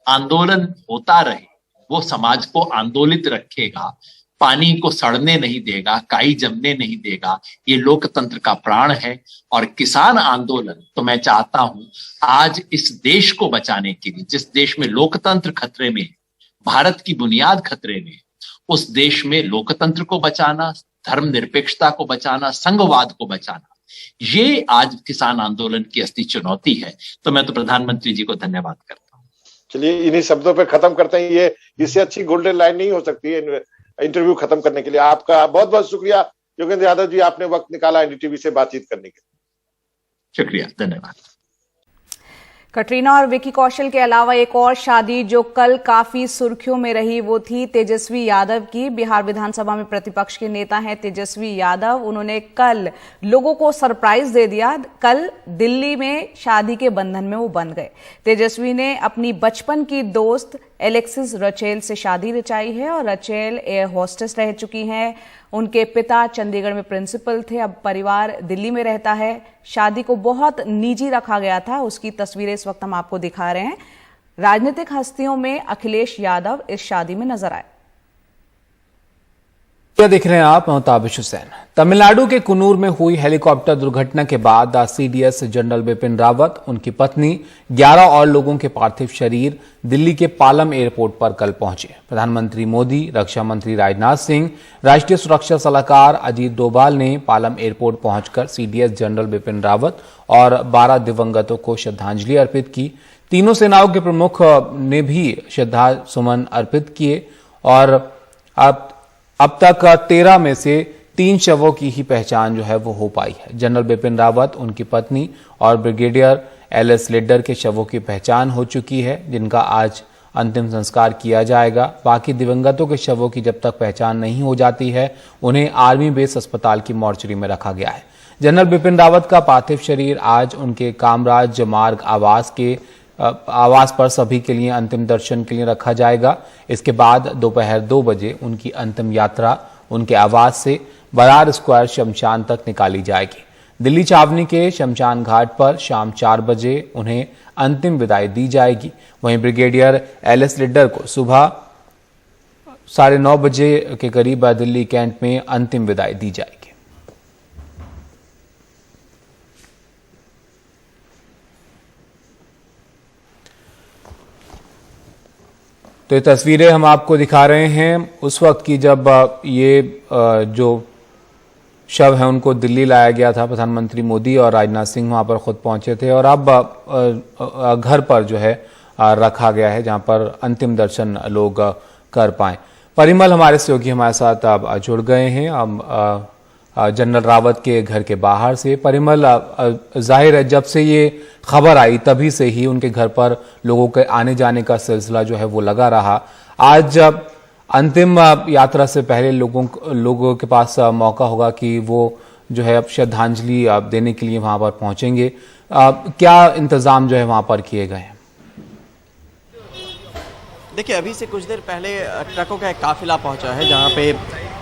आंदोलन होता रहे, वो समाज को आंदोलित रखेगा, पानी को सड़ने नहीं देगा, काई जमने नहीं देगा। ये लोकतंत्र का प्राण है। और किसान आंदोलन तो मैं चाहता हूं आज इस देश को बचाने के लिए, जिस देश में लोकतंत्र खतरे में है, भारत की बुनियाद खतरे में है, उस देश में लोकतंत्र को बचाना, धर्मनिरपेक्षता को बचाना, संघवाद को बचाना, ये आज किसान आंदोलन की असली चुनौती है। तो मैं तो प्रधानमंत्री जी को धन्यवाद करता हूँ। चलिए इन्हीं शब्दों पे खत्म करते हैं। ये इससे अच्छी गोल्डन लाइन नहीं हो सकती है इंटरव्यू खत्म करने के लिए। आपका बहुत बहुत शुक्रिया योगेंद्र यादव जी, आपने वक्त निकाला एनडीटीवी से बातचीत करने के लिए। शुक्रिया, धन्यवाद। कटरीना और विकी कौशल के अलावा एक और शादी जो कल काफी सुर्खियों में रही वो थी तेजस्वी यादव की। बिहार विधानसभा में प्रतिपक्ष के नेता हैं तेजस्वी यादव। उन्होंने कल लोगों को सरप्राइज दे दिया। कल दिल्ली में शादी के बंधन में वो बंध गए। तेजस्वी ने अपनी बचपन की दोस्त एलेक्सिस रचेल से शादी रचाई है और रचेल एयर होस्टेस रह चुकी हैं। उनके पिता चंडीगढ़ में प्रिंसिपल थे, अब परिवार दिल्ली में रहता है। शादी को बहुत निजी रखा गया था, उसकी तस्वीरें इस वक्त हम आपको दिखा रहे हैं। राजनीतिक हस्तियों में अखिलेश यादव इस शादी में नजर आए। क्या देख रहे हैं आप, मैं ताबिश हुसैन। तमिलनाडु के कुन्नूर में हुई हेलीकॉप्टर दुर्घटना के बाद सीडीएस जनरल बिपिन रावत, उनकी पत्नी, 11 और लोगों के पार्थिव शरीर दिल्ली के पालम एयरपोर्ट पर कल पहुंचे। प्रधानमंत्री मोदी, रक्षा मंत्री राजनाथ सिंह, राष्ट्रीय सुरक्षा सलाहकार अजीत डोभाल ने पालम एयरपोर्ट पहुंचकर सीडीएस जनरल बिपिन रावत और 12 दिवंगतों को श्रद्धांजलि अर्पित की। तीनों सेनाओं के प्रमुख ने भी श्रद्धा सुमन अर्पित किए और अब तक 13 में से 3 शवों की ही पहचान जो है वो हो पाई है। जनरल बिपिन रावत, उनकी पत्नी और ब्रिगेडियर एलएस लिड्डर के शवों की पहचान हो चुकी है, जिनका आज अंतिम संस्कार किया जाएगा। बाकी दिवंगतों के शवों की जब तक पहचान नहीं हो जाती है, उन्हें आर्मी बेस अस्पताल की मॉर्चरी में रखा गया है। जनरल बिपिन रावत का पार्थिव शरीर आज उनके कामराज मार्ग आवास पर सभी के लिए अंतिम दर्शन के लिए रखा जाएगा। इसके बाद दोपहर 2 बजे उनकी अंतिम यात्रा उनके आवास से बरार स्क्वायर शमशान तक निकाली जाएगी। दिल्ली छावनी के शमशान घाट पर शाम 4 बजे उन्हें अंतिम विदाई दी जाएगी। वहीं ब्रिगेडियर एलएस लिड्डर को सुबह 9:30 बजे के करीब दिल्ली कैंट में अंतिम विदाई दी जाएगी। तो ये तस्वीरें हम आपको दिखा रहे हैं उस वक्त की जब ये जो शव है उनको दिल्ली लाया गया था। प्रधानमंत्री मोदी और राजनाथ सिंह वहां पर खुद पहुंचे थे और अब घर पर जो है रखा गया है जहां पर अंतिम दर्शन लोग कर पाए। परिमल हमारे सहयोगी हमारे साथ अब जुड़ गए हैं हम जनरल रावत के घर के बाहर से। परिमल, जाहिर है जब से ये खबर आई तभी से ही उनके घर पर लोगों के आने जाने का सिलसिला जो है वो लगा रहा। आज अंतिम यात्रा से पहले लोगों के पास मौका होगा कि वो जो है अब श्रद्धांजलि देने के लिए वहां पर पहुंचेंगे। क्या इंतजाम जो है वहां पर किए गए हैं? देखिए, अभी से कुछ देर पहले ट्रकों का एक काफिला पहुंचा है जहां पे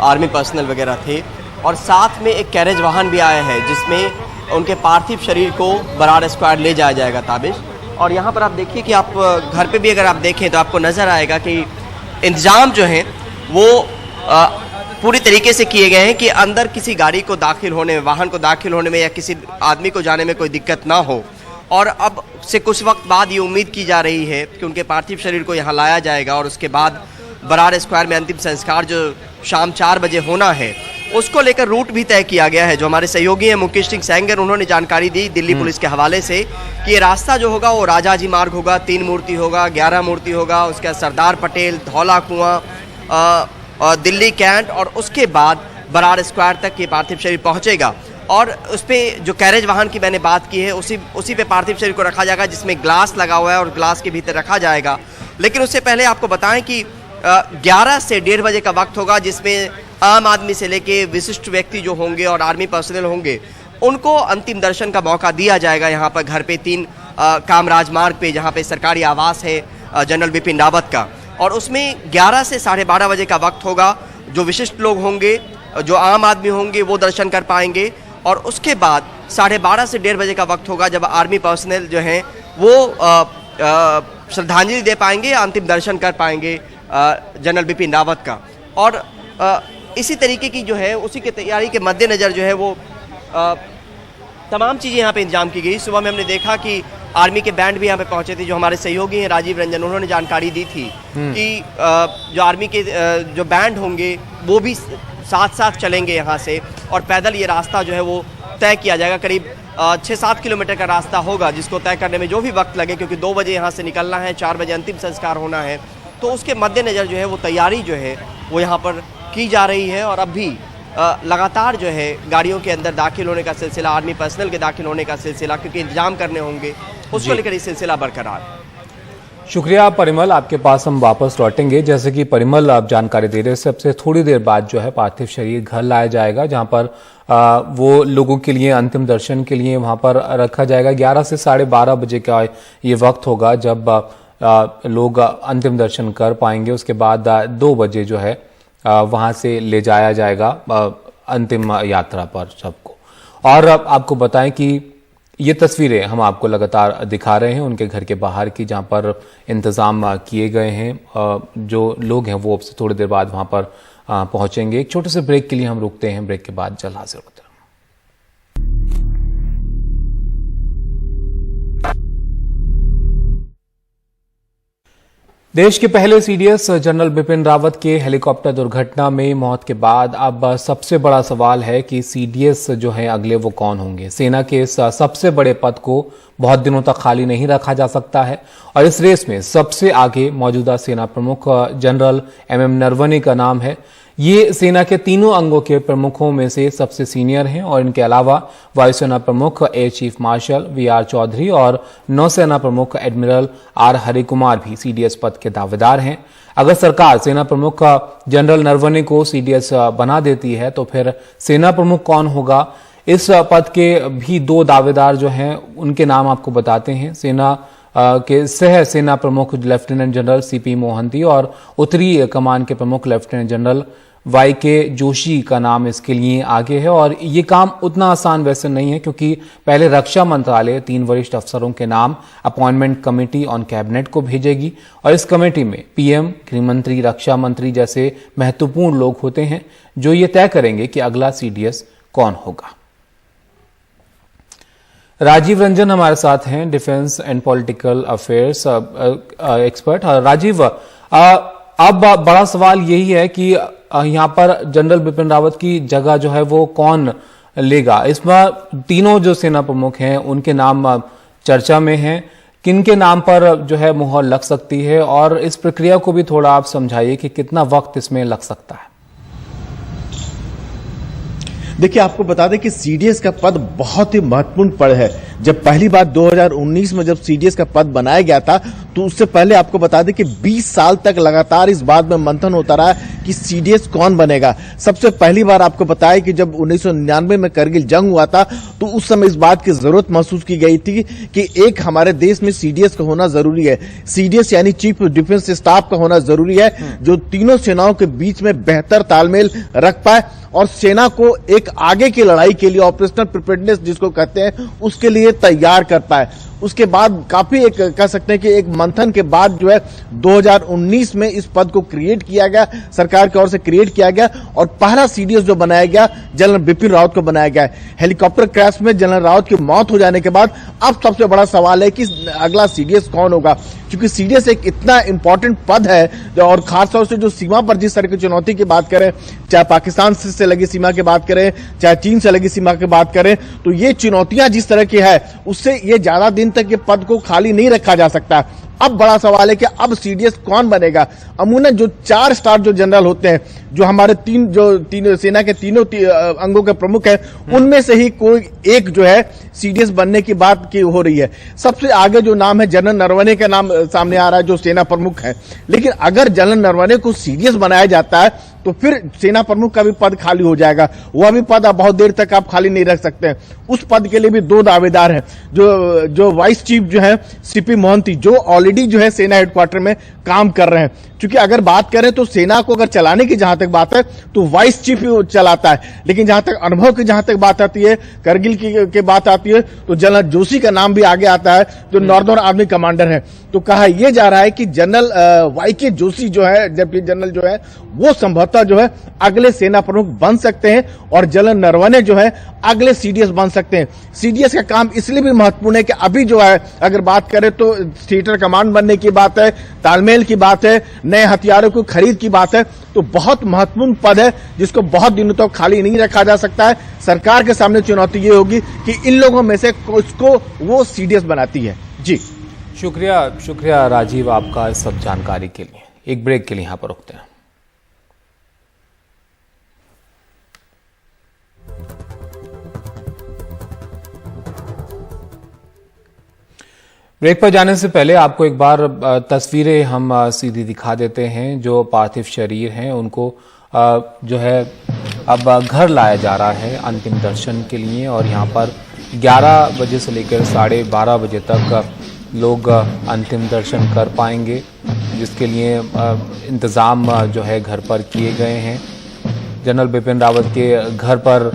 आर्मी पर्सनल वगैरह थे और साथ में एक कैरेज वाहन भी आया है जिसमें उनके पार्थिव शरीर को बरार स्क्वायर ले जाया जाएगा ताबिश। और यहाँ पर आप देखिए कि आप घर पे भी अगर आप देखें तो आपको नज़र आएगा कि इंतजाम जो हैं वो पूरी तरीके से किए गए हैं कि अंदर किसी गाड़ी को दाखिल होने में, वाहन को दाखिल होने में या किसी आदमी को जाने में कोई दिक्कत ना हो। और अब से कुछ वक्त बाद ये उम्मीद की जा रही है कि उनके पार्थिव शरीर को यहाँ लाया जाएगा और उसके बाद बरार स्क्वायर में अंतिम संस्कार जो शाम 4 बजे होना है उसको लेकर रूट भी तय किया गया है। जो हमारे सहयोगी हैं मुकेश सिंह सेंगर, उन्होंने जानकारी दी दिल्ली पुलिस के हवाले से कि ये रास्ता जो होगा वो राजाजी मार्ग होगा, 3 मूर्ति होगा, 11 मूर्ति होगा, उसके बाद सरदार पटेल, धौला कुआं, दिल्ली कैंट और उसके बाद बरार स्क्वायर तक ये पार्थिव शरीर पहुंचेगा। और उस पर जो कैरेज वाहन की मैंने बात की है उसी पे पार्थिव शरीर को रखा जाएगा जिसमें ग्लास लगा हुआ है और ग्लास के भीतर रखा जाएगा। लेकिन उससे पहले आपको बताएं कि 11 से 1:30 बजे का वक्त होगा जिसमें आम आदमी से लेके विशिष्ट व्यक्ति जो होंगे और आर्मी पर्सनल होंगे उनको अंतिम दर्शन का मौका दिया जाएगा। यहाँ पर घर पे 3 कामराज मार्ग पे जहाँ पे सरकारी आवास है जनरल बिपिन रावत का, और उसमें 11 से 12:30 बजे का वक्त होगा। जो विशिष्ट लोग होंगे, जो आम आदमी होंगे वो दर्शन कर पाएंगे और उसके बाद 12:30 से 1:30 बजे का वक्त होगा जब आर्मी पर्सनल जो हैं वो श्रद्धांजलि दे पाएंगे, अंतिम दर्शन कर पाएंगे जनरल बिपिन रावत का। और इसी तरीके की जो है उसी की तैयारी के मद्देनज़र जो है वो तमाम चीज़ें यहाँ पे इंतजाम की गई। सुबह में हमने देखा कि आर्मी के बैंड भी यहाँ पे पहुँचे थे। जो हमारे सहयोगी हैं राजीव रंजन, उन्होंने जानकारी दी थी कि जो आर्मी के जो बैंड होंगे वो भी साथ साथ चलेंगे यहाँ से और पैदल ये रास्ता जो है वो तय किया जाएगा। करीब 6-7 किलोमीटर का रास्ता होगा जिसको तय करने में जो भी वक्त लगे, क्योंकि 2 बजे यहाँ से निकलना है, 4 बजे अंतिम संस्कार होना है। तो उसके मद्देनज़र जो है वो तैयारी जो है वो यहाँ पर की जा रही है। और अब भी लगातार जो है गाड़ियों के अंदर दाखिल होने का सिलसिला, आर्मी पर्सनल के दाखिल होने का सिलसिला, क्योंकि इंतजाम करने होंगे, उसको लेकर ये सिलसिला बरकरार है। शुक्रिया परिमल, आपके पास हम वापस लौटेंगे। जैसे कि परिमल आप जानकारी दे रहे हैं, सबसे थोड़ी देर बाद जो है पार्थिव शरीर घर लाया जाएगा जहां पर वो लोगों के लिए अंतिम दर्शन के लिए वहां पर रखा जाएगा। 11 से 12:30 बजे का ये वक्त होगा जब लोग अंतिम दर्शन कर पाएंगे। उसके बाद 2 बजे जो है वहां से ले जाया जाएगा अंतिम यात्रा पर सबको। और आपको बताएं कि ये तस्वीरें हम आपको लगातार दिखा रहे हैं उनके घर के बाहर की, जहां पर इंतजाम किए गए हैं। जो लोग हैं वो अब से थोड़ी देर बाद वहां पर पहुंचेंगे। एक छोटे से ब्रेक के लिए हम रुकते हैं, ब्रेक के बाद जल्द हाजिर होते हैं। देश के पहले सीडीएस जनरल बिपिन रावत के हेलीकॉप्टर दुर्घटना में मौत के बाद अब सबसे बड़ा सवाल है कि सीडीएस जो है अगले वो कौन होंगे। सेना के इस सबसे बड़े पद को बहुत दिनों तक खाली नहीं रखा जा सकता है और इस रेस में सबसे आगे मौजूदा सेना प्रमुख जनरल एमएम नरवणे का नाम है। ये सेना के तीनों अंगों के प्रमुखों में से सबसे सीनियर हैं और इनके अलावा वायुसेना प्रमुख air chief marshal VR Chaudhari और नौसेना प्रमुख एडमिरल आर हरिकुमार भी सीडीएस पद के दावेदार हैं। अगर सरकार सेना प्रमुख जनरल नरवणे को सीडीएस बना देती है तो फिर सेना प्रमुख कौन होगा, इस पद के भी 2 दावेदार जो हैं उनके नाम आपको बताते हैं। सेना के सह सेना प्रमुख लेफ्टिनेंट जनरल सीपी मोहंती और उत्तरी कमान के प्रमुख लेफ्टिनेंट जनरल YK जोशी का नाम इसके लिए आगे है। और ये काम उतना आसान वैसे नहीं है, क्योंकि पहले रक्षा मंत्रालय 3 वरिष्ठ अफसरों के नाम अपॉइंटमेंट कमेटी ऑन कैबिनेट को भेजेगी और इस कमेटी में PM, गृह मंत्री, रक्षा मंत्री जैसे महत्वपूर्ण लोग होते हैं जो ये तय करेंगे कि अगला CDS कौन होगा। राजीव रंजन हमारे साथ हैं, defence and political affairs expert. Rajiv, अब बड़ा सवाल यही है कि यहाँ पर जनरल बिपिन रावत की जगह जो है वो कौन लेगा। इस बार तीनों जो सेना प्रमुख हैं उनके नाम चर्चा में हैं। किन के नाम पर जो है मुहर लग सकती है, और इस प्रक्रिया को भी थोड़ा आप समझाइए कि कितना वक्त इसमें लग सकता है। देखिए, आपको बता दें कि CDS का पद बहुत ही महत्वपूर्ण पद है। जब पहली बार 2019 में जब CDS का पद बनाया गया था, तो उससे पहले आपको बता दें कि 20 साल तक लगातार इस बात में मंथन होता रहा कि CDS कौन बनेगा। सबसे पहली बार आपको बताया कि जब 1999 में करगिल जंग हुआ था, तो उस समय इस बात की जरूरत महसूस की गई थी कि एक हमारे देश में CDS का होना जरूरी है। CDS यानी चीफ ऑफ डिफेंस स्टाफ का होना जरूरी है, जो तीनों सेनाओं के बीच में बेहतर तालमेल रख पाए और सेना को एक आगे की लड़ाई के लिए ऑपरेशनल प्रिपेयर्डनेस जिसको कहते हैं, उसके लिए तैयार कर पाए। उसके बाद काफी एक कह सकते हैं कि एक मंथन के बाद जो है 2019 में इस पद को क्रिएट किया गया, सरकार की ओर से क्रिएट किया गया और पहला CDS जो बनाया गया जनरल बिपिन रावत को बनाया गया है। हेलीकॉप्टर क्रैश में जनरल रावत की मौत हो जाने के बाद अब सबसे बड़ा सवाल है कि अगला CDS कौन होगा, क्योंकि CDS एक इतना इंपॉर्टेंट पद है और खासतौर से जो सीमा पर जिस तरह की चुनौती की बात करें, चाहे पाकिस्तान से लगी सीमा की बात करें, चाहे चीन से लगी सीमा की बात करें, तो ये चुनौतियां जिस तरह की है उससे ये ज्यादा दिन तक ये पद को खाली नहीं रखा जा सकता। अब बड़ा सवाल है कि अब CDS कौन बनेगा। अमूमन जो 4 स्टार जो जनरल होते हैं, जो हमारे तीन सेना के तीनों अंगों के प्रमुख हैं, उनमें से ही कोई एक जो है CDS बनने की बात की हो रही है। सबसे आगे जो नाम है जनरल नरवणे का नाम सामने आ रहा है, जो सेना प्रमुख है। लेकिन अगर जनरल नरवणे को CDS बनाया जाता है तो फिर सेना प्रमुख का भी पद खाली हो जाएगा। वह भी पद बहुत देर तक आप खाली नहीं रख सकते हैं। उस पद के लिए भी 2 दावेदार हैं, जो वाइस चीफ जो है सीपी मोहंती, जो ऑलरेडी जो है सेना हेडक्वार्टर में काम कर रहे हैं। क्योंकि अगर बात करें तो सेना को अगर चलाने की जहां तक बात है तो वाइस चीफ ही चलाता है, लेकिन जहां तक अनुभव की जहां तक बात आती है, करगिल की बात आती है, तो जनरल जोशी का नाम भी आगे आता है, जो नॉर्दर्न आर्मी कमांडर है। तो कहा यह जा रहा है कि जनरल YK जोशी जो है, डिप्टी जनरल जो है, वो संभवतः जो है अगले सेना प्रमुख बन सकते हैं और जनरल नरवणे जो है अगले CDS बन सकते हैं। CDS का काम इसलिए भी महत्वपूर्ण है कि अभी जो है अगर बात करें तो थिएटर कमांड बनने की बात है, तालमेल की बात है, नए हथियारों की खरीद की बात है, तो बहुत महत्वपूर्ण पद है जिसको बहुत दिनों तक खाली नहीं रखा जा सकता है। सरकार के सामने चुनौती ये होगी कि इन लोगों में से उसको वो CDS बनाती है। जी शुक्रिया राजीव आपका इस सब जानकारी के लिए। एक ब्रेक के लिए यहां पर रुकते हैं। ब्रेक पर जाने से पहले आपको एक बार तस्वीरें हम सीधी दिखा देते हैं। जो पार्थिव शरीर हैं उनको जो है अब घर लाया जा रहा है अंतिम दर्शन के लिए, और यहाँ पर 11 बजे से लेकर 12:30 बजे तक लोग अंतिम दर्शन कर पाएंगे, जिसके लिए इंतज़ाम जो है घर पर किए गए हैं। जनरल बिपिन रावत के घर पर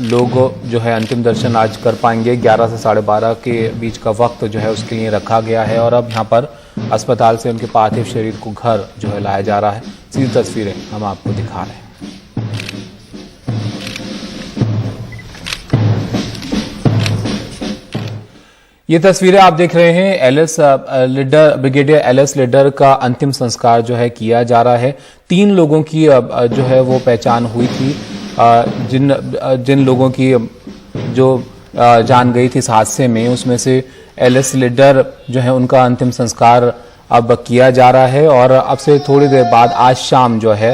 लोग जो है अंतिम दर्शन आज कर पाएंगे। 11 से 12:30 के बीच का वक्त जो है उसके लिए रखा गया है, और अब यहाँ पर अस्पताल से उनके पार्थिव शरीर को घर जो है लाया जा रहा है। सीधी तस्वीरें हम आपको दिखा रहे हैं। ये तस्वीरें आप देख रहे हैं ब्रिगेडियर LS लीडर का अंतिम संस्कार जो है किया जा रहा है। 3 लोगों की जो है वो पहचान हुई थी, जिन लोगों की जो जान गई थी इस हादसे में, उसमें से LS लीडर जो है उनका अंतिम संस्कार अब किया जा रहा है। और अब से थोड़ी देर बाद आज शाम जो है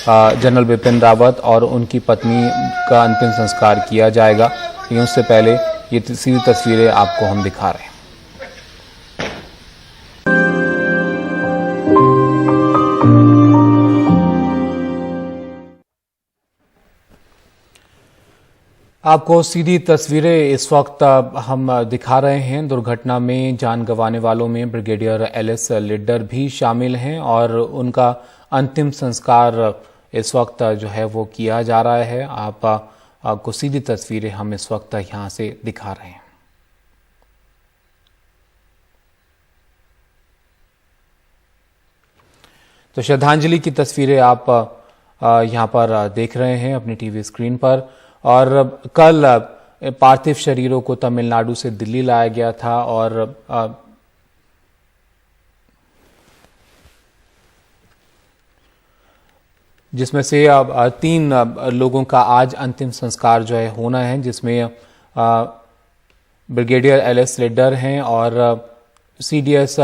जनरल बिपिन रावत और उनकी पत्नी का अंतिम संस्कार किया जाएगा। लेकिन उससे पहले ये सीधी तस्वीरें आपको हम दिखा रहे हैं। आपको सीधी तस्वीरें इस वक्त हम दिखा रहे हैं। दुर्घटना में जान गंवाने वालों में ब्रिगेडियर एलएस लिड्डर भी शामिल हैं और उनका अंतिम संस्कार इस वक्त जो है वो किया जा रहा है। आपको सीधी तस्वीरें हम इस वक्त यहां से दिखा रहे हैं। तो श्रद्धांजलि की तस्वीरें आप यहां पर देख रहे हैं अपनी टीवी स्क्रीन पर। और कल पार्थिव शरीरों को तमिलनाडु से दिल्ली लाया गया था और जिसमें से 3 लोगों का आज अंतिम संस्कार जो है होना है, जिसमें ब्रिगेडियर एलएस लिड्डर हैं और सीडीएस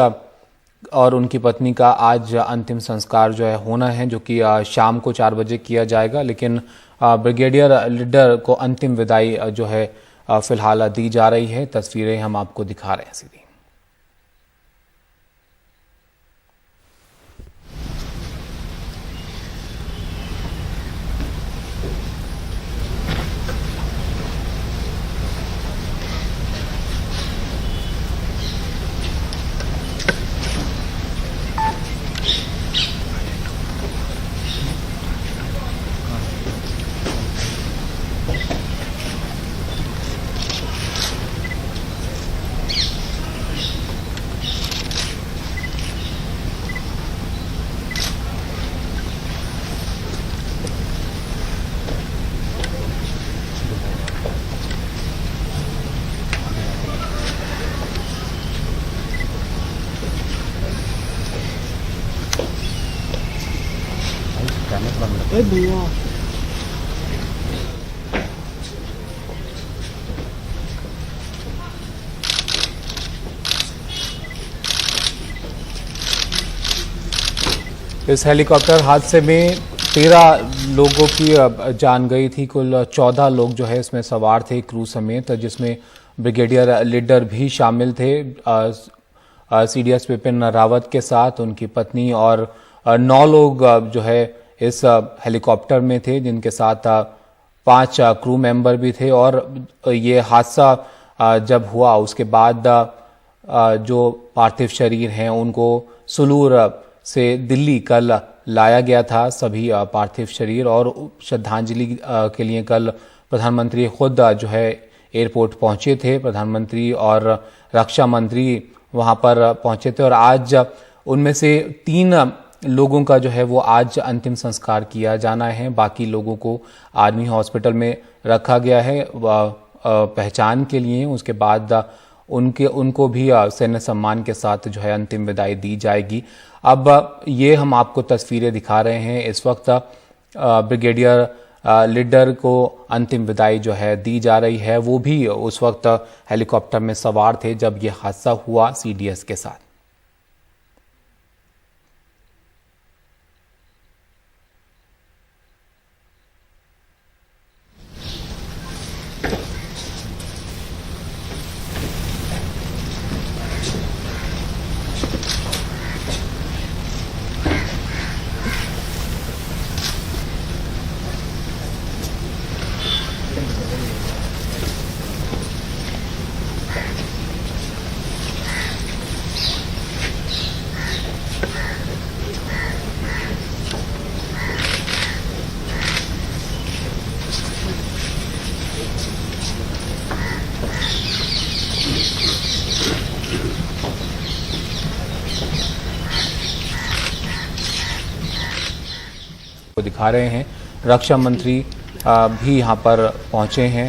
और उनकी पत्नी का आज अंतिम संस्कार जो है होना है, जो कि शाम को 4 बजे किया जाएगा। लेकिन ब्रिगेडियर लिड्डर को अंतिम विदाई जो है फिलहाल दी जा रही है। तस्वीरें हम आपको दिखा रहे हैं सीधी। इस हेलीकॉप्टर हादसे में 13 लोगों की जान गई थी। कुल 14 लोग जो है इसमें सवार थे क्रू समेत, जिसमें ब्रिगेडियर लिड्डर भी शामिल थे सीडीएस विपिन रावत के साथ, उनकी पत्नी और 9 लोग जो है इस हेलीकॉप्टर में थे, जिनके साथ 5 क्रू मेंबर भी थे। और ये हादसा जब हुआ उसके बाद जो पार्थिव शरीर हैं उनको सुलूर से दिल्ली कल लाया गया था सभी पार्थिव शरीर, और श्रद्धांजलि के लिए कल प्रधानमंत्री खुद जो है एयरपोर्ट पहुंचे थे। प्रधानमंत्री और रक्षा मंत्री वहां पर पहुंचे थे और आज उनमें से 3 लोगों का जो है वो आज अंतिम संस्कार किया जाना है। बाकी लोगों को आर्मी हॉस्पिटल में रखा गया है पहचान के लिए। उसके बाद उनको भी सैन्य सम्मान के साथ जो है अंतिम विदाई दी जाएगी। अब ये हम आपको तस्वीरें दिखा रहे हैं। इस वक्त ब्रिगेडियर लिड्डर को अंतिम विदाई जो है दी जा रही है। वो भी उस वक्त हेलीकॉप्टर में सवार थे जब ये हादसा हुआ सीडीएस के साथ। दिखा रहे हैं रक्षा मंत्री भी यहां पर पहुंचे हैं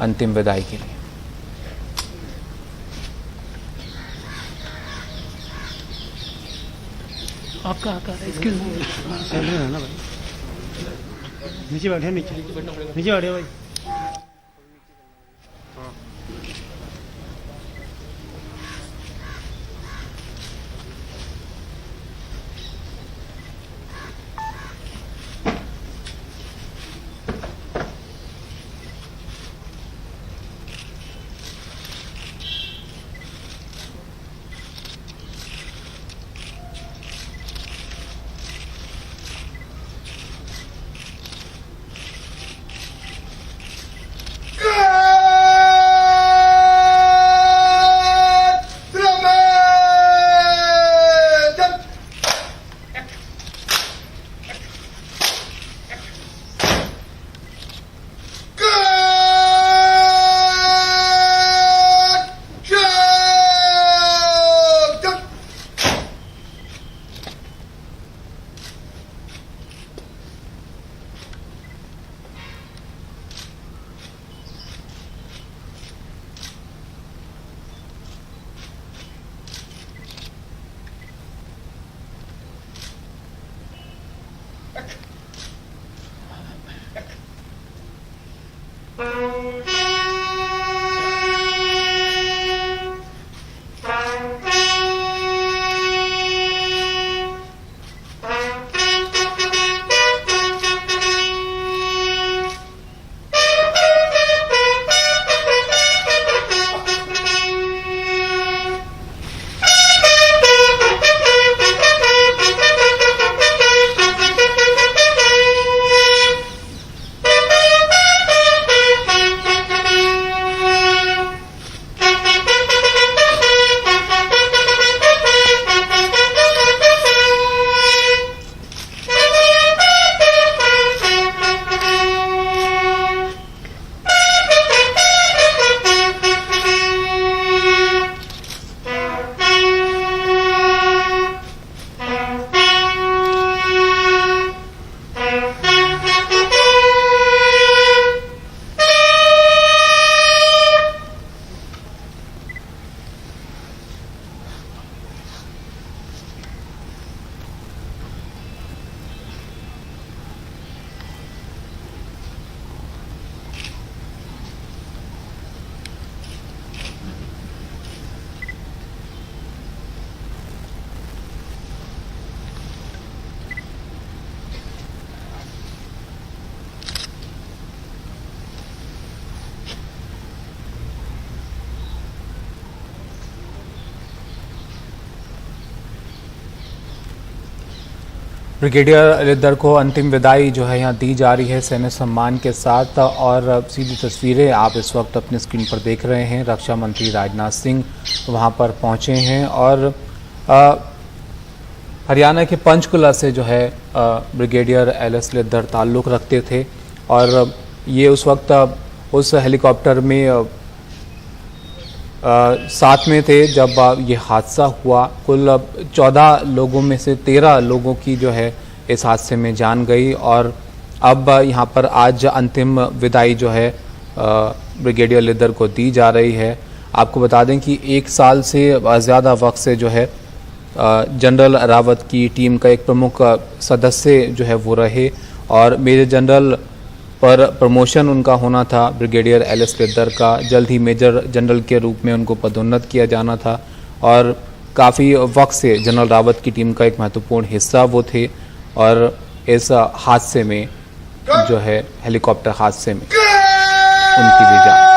अंतिम विदाई के लिए। आपका इसके ना भाई नीचे बैठे नीचे बैठे भाई। ब्रिगेडियर लिद्दर को अंतिम विदाई जो है यहाँ दी जा रही है सैन्य सम्मान के साथ। और सीधी तस्वीरें आप इस वक्त अपनी स्क्रीन पर देख रहे हैं। रक्षा मंत्री राजनाथ सिंह वहाँ पर पहुँचे हैं और हरियाणा के पंचकुला से जो है ब्रिगेडियर एलएस लिद्दर ताल्लुक़ रखते थे और ये उस वक्त उस हेलीकॉप्टर में साथ में थे जब ये हादसा हुआ। कुल 14 लोगों में से 13 लोगों की जो है इस हादसे में जान गई और अब यहाँ पर आज अंतिम विदाई जो है ब्रिगेडियर लिद्दर को दी जा रही है। आपको बता दें कि 1 साल से ज़्यादा वक्त से जो है जनरल रावत की टीम का एक प्रमुख सदस्य जो है वो रहे और मेजर जनरल पर प्रमोशन उनका होना था ब्रिगेडियर एलएस लिद्दर का। जल्द ही मेजर जनरल के रूप में उनको पदोन्नत किया जाना था और काफ़ी वक्त से जनरल रावत की टीम का एक महत्वपूर्ण हिस्सा वो थे और इस हादसे में जो है हेलीकॉप्टर हादसे में उनकी भी जान